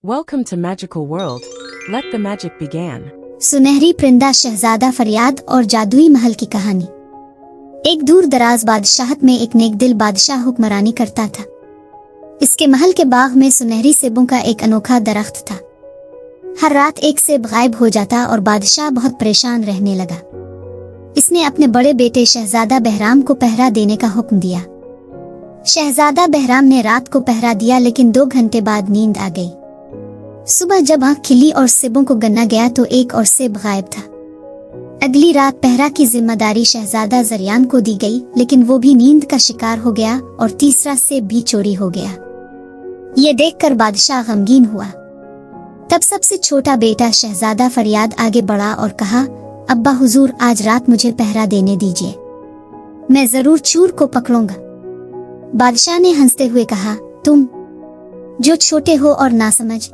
Welcome to Magical World. Let the magic begin. सुनहरी परिंदा, शहजादा फरियाद और जादुई महल की कहानी। एक दूर दराज बादशाहत में एक नेक दिल बादशाह हुक्मरानी करता था। इसके महल के बाग में सुनहरी सेबों का एक अनोखा दरख्त था। हर रात एक सेब गायब हो जाता और बादशाह बहुत परेशान रहने लगा। इसने अपने बड़े बेटे शहजादा बहराम को पहरा देने का हुक्म दिया। शहजादा बहराम ने रात को पहरा दिया, लेकिन 2 घंटे बाद नींद आ गई। सुबह जब आँख खिली और सेबों को गन्ना गया तो एक और सेब गायब था। अगली रात पहरा की जिम्मेदारी शहजादा जरियान को दी गई, लेकिन वो भी नींद का शिकार हो गया और तीसरा सेब भी चोरी हो गया। ये देखकर बादशाह गमगीन हुआ। तब सबसे छोटा बेटा शहजादा फरियाद आगे बढ़ा और कहा, अब्बा हुजूर, आज रात मुझे पहरा देने दीजिए, मैं जरूर चोर को पकड़ूंगा। बादशाह ने हंसते हुए कहा, तुम जो छोटे हो और नासमझ,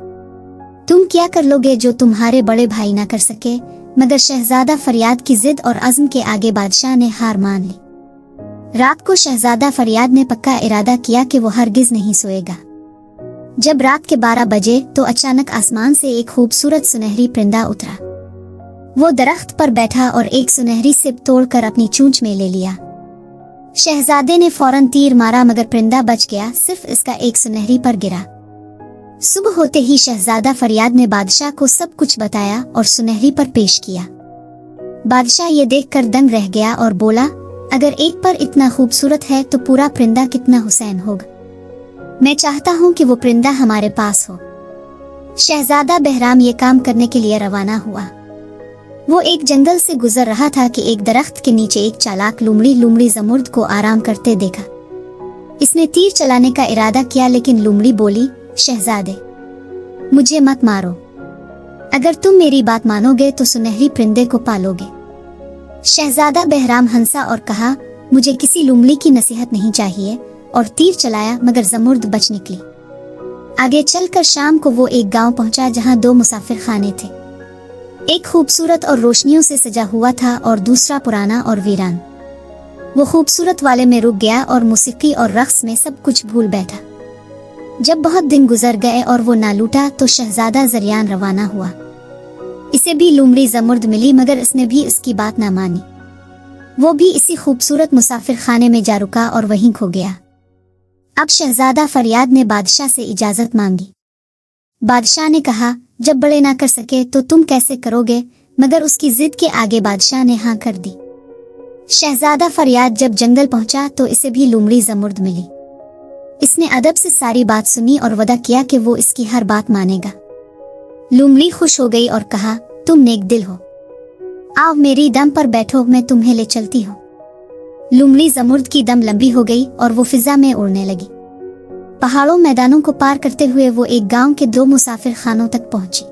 तुम क्या कर लोगे जो तुम्हारे बड़े भाई ना कर सके। मगर शहजादा फरियाद की जिद और अज़्म के आगे बादशाह ने हार मान ली। रात को शहजादा फरियाद ने पक्का इरादा किया कि वो हरगिज नहीं सोएगा। जब रात के 12 बजे तो अचानक आसमान से एक खूबसूरत सुनहरी परिंदा उतरा। वो दरख्त पर बैठा और एक सुनहरी सिप तोड़कर अपनी चोंच में ले लिया। शहजादे ने फौरन तीर मारा, मगर परिंदा बच गया, सिर्फ इसका एक सुनहरी पर गिरा। सुबह होते ही शहजादा फरियाद ने बादशाह को सब कुछ बताया और सुनहरी पर पेश किया। बादशाह ये देखकर दंग रह गया और बोला, अगर एक पर इतना खूबसूरत है तो पूरा परिंदा कितना हुसैन होगा। मैं चाहता हूँ कि वो परिंदा हमारे पास हो। शहजादा बहराम ये काम करने के लिए रवाना हुआ। वो एक जंगल से गुजर रहा था कि एक दरख्त के नीचे एक चालाक लोमड़ी जमुर्द को आराम करते देखा। इसने तीर चलाने का इरादा किया, लेकिन लोमड़ी बोली, शहजादे, मुझे मत मारो। अगर तुम मेरी बात मानोगे तो सुनहरी परिंदे को पालोगे। शहजादा बहराम हंसा और कहा, मुझे किसी लोमड़ी की नसीहत नहीं चाहिए, और तीर चलाया, मगर जमुर्द बच निकली। आगे चलकर शाम को वो एक गांव पहुंचा जहां 2 मुसाफिर खाने थे। एक खूबसूरत और रोशनियों से सजा हुआ था और दूसरा पुराना और वीरान। वो खूबसूरत वाले में रुक गया और मौसीकी और रक्स में सब कुछ भूल बैठा। जब बहुत दिन गुजर गए और वो ना लूटा तो शहजादा जरियान रवाना हुआ। इसे भी लोमड़ी जमुर्द मिली, मगर इसने भी इसकी बात ना मानी। वो भी इसी खूबसूरत मुसाफिर खाने में जा रुका और वहीं खो गया। अब शहजादा फरियाद ने बादशाह से इजाजत मांगी। बादशाह ने कहा, जब बड़े ना कर सके तो तुम कैसे करोगे। मगर उसकी जिद के आगे बादशाह ने हाँ कर दी। शहजादा फरियाद जब जंगल पहुंचा तो इसे भी लोमड़ी जमुर्द मिली। इसने अदब से सारी बात सुनी और वदा किया कि वो इसकी हर बात मानेगा। लोमड़ी खुश हो गई और कहा, तुम नेक दिल हो, आओ मेरी दम पर बैठो, मैं तुम्हें ले चलती हूँ। लोमड़ी जमुर्द की दम लंबी हो गई और वो फिजा में उड़ने लगी। पहाड़ों मैदानों को पार करते हुए वो एक गांव के 2 मुसाफिर खानों तक पहुंची।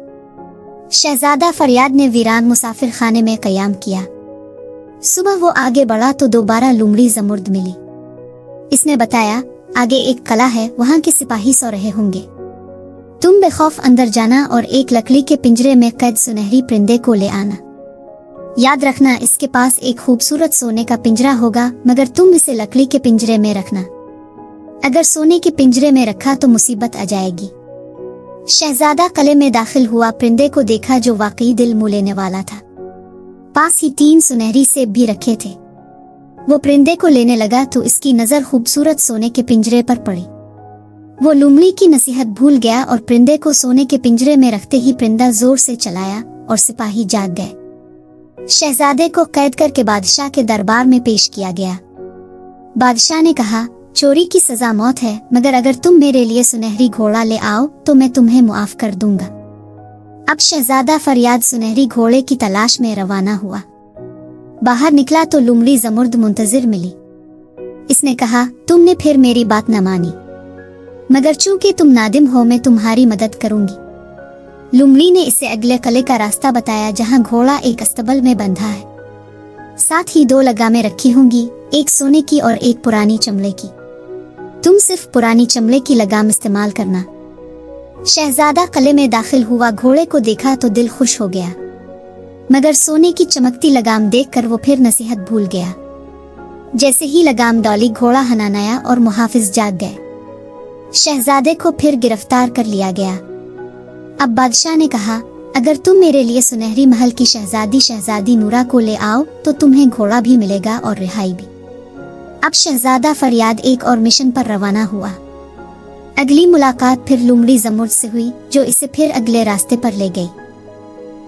शहजादा फरियाद ने वीरान मुसाफिर खाने में कयाम किया। सुबह वो आगे बढ़ा तो दोबारा लोमड़ी जमुर्द मिली। इसने बताया, आगे एक कला है, वहाँ के सिपाही सो रहे होंगे। तुम बेखौफ अंदर जाना और एक लकड़ी के पिंजरे में कैद सुनहरी परिंदे को ले आना। याद रखना, इसके पास एक खूबसूरत सोने का पिंजरा होगा, मगर तुम इसे लकड़ी के पिंजरे में रखना। अगर सोने के पिंजरे में रखा तो मुसीबत आ जाएगी। शहजादा कले में दाखिल हुआ, परिंदे को देखा जो वाकई दिल मोह लेने वाला था। पास ही 3 सुनहरी सेब भी रखे थे। वो परिंदे को लेने लगा तो इसकी नजर खूबसूरत सोने के पिंजरे पर पड़ी। वो लोमड़ी की नसीहत भूल गया और परिंदे को सोने के पिंजरे में रखते ही परिंदा जोर से चलाया और सिपाही जाग गए। शहजादे को कैद करके बादशाह के दरबार में पेश किया गया। बादशाह ने कहा, चोरी की सजा मौत है, मगर अगर तुम मेरे लिए सुनहरी घोड़ा ले आओ तो मैं तुम्हें मुआफ कर दूंगा। अब शहजादा फरियाद सुनहरी घोड़े की तलाश में रवाना हुआ। बाहर निकला तो लोमड़ी जमुर्द मुंतजिर मिली। इसने कहा, तुमने फिर मेरी बात न मानी, मगर चूंकि तुम नादिम हो मैं तुम्हारी मदद करूंगी। लोमड़ी ने इसे अगले किले का रास्ता बताया, जहां घोड़ा एक अस्तबल में बंधा है। साथ ही 2 लगामें रखी होंगी, एक सोने की और एक पुरानी चमड़े की। तुम सिर्फ पुरानी चमड़े की लगाम इस्तेमाल करना। शहजादा किले में दाखिल हुआ, घोड़े को देखा तो दिल खुश हो गया, मगर सोने की चमकती लगाम देखकर वो फिर नसीहत भूल गया। जैसे ही लगाम डॉली, घोड़ा हनानाया और मुहाफिज जाग गए। शहजादे को फिर गिरफ्तार कर लिया गया। اب بادشاہ نے کہا اگر تم میرے لیے سنہری محل کی شہزادی نورا کو لے آؤ تو تمہیں گھوڑا بھی ملے گا اور رہائی بھی۔ اب شہزادہ فریاد ایک اور مشن پر روانہ ہوا۔ اگلی ملاقات پھر لومڑی زمرد سے ہوئی جو اسے پھر اگلے راستے پر لے گئی۔